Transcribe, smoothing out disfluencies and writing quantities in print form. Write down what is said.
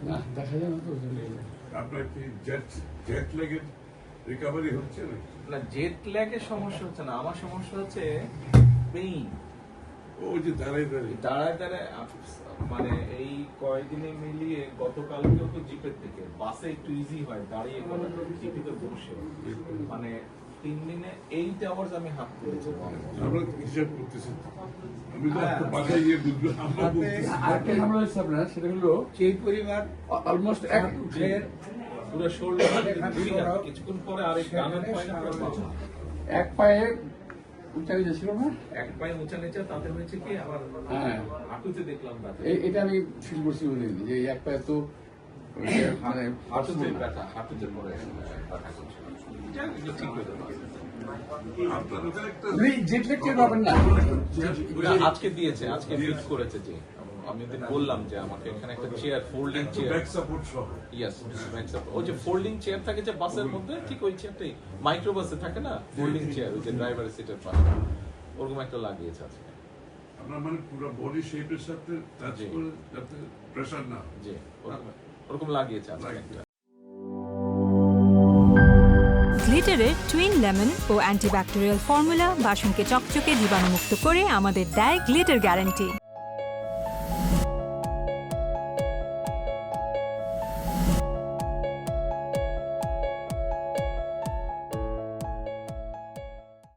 না দেখা যায় না তো আপনার কি জেট জেট লেগের রিকভারি হচ্ছে না জেট ল্যাগের সমস্যা হচ্ছে না, আমার সমস্যা হচ্ছে পেইন। ওই যে দাঁড়ায় দাঁড়িয়ে দাঁড়ায় দাঁড়ায় মানে এই কয়েকদিনে মিলিয়ে গতকালকেও তো জিপের থেকে বাসে একটু ইজি হয়, দাঁড়িয়ে জিপিতে বসে মানে 3 দিনে 8 আওয়ার্স আমি হাত তুলেছি। আমরা হিসাব করতেছি, আমি তো আপনার বাসায় গিয়ে বুঝবো আমরা বলতেছি। আরেকটা ঝামেলা হচ্ছে আপনার, সেটা হলো সেই পরিবার অলমোস্ট এক ফের পুরো শোল্ডার কিছুক্ষণ পরে আরেক ডানের পায়ে না পুরো বাবা। এক পায়ে উঁচা নিচে ছিল না। এক পায়ে উঁচা নিচে, তাতে হয়েছে কি আমার হ্যাঁ। হাঁটুতে দেখলাম ব্যথা। এটা আমি ফিল করছি বলে যে এই এক পায়ে তো মানে হাঁটুতে ব্যথা, হাঁটুতে পরে ব্যথা করছে। যাক, এগুলো ঠিক হয়ে যাবে। আপনার ওখানে একটা জেট ল্যাগ টের পাবেন না। আজকে দিয়েছে, আজকে ফিক্স করেছে যে আমি ওদের বললাম যে আমাকে এখানে একটা chair, folding chair, back support সহ ইয়েস, ওই যে ফোল্ডিং চেয়ার থাকে যে বাসের মধ্যে, ঠিক ওই চেয়ারটাই মাইক্রো বাসে থাকে না, ফোল্ডিং চেয়ার ওই যে ড্রাইভারের সিটের পাশে, ওরকম একটা লাগিয়েছে আজকে। আপনার মানে পুরো বডি শেপের সাথে টাচ জি। করে যাতে প্রেসার না হয়। যে ওরকম লাগিয়েছে আজকে একটা। গ্লিটারের টুইন লেমন ও অ্যান্টিব্যাকটেরিয়াল ফর্মুলা বাসনকে চকচকে জীবাণুমুক্ত করে আমাদের দেয় গ্লিটার গ্যারান্টি।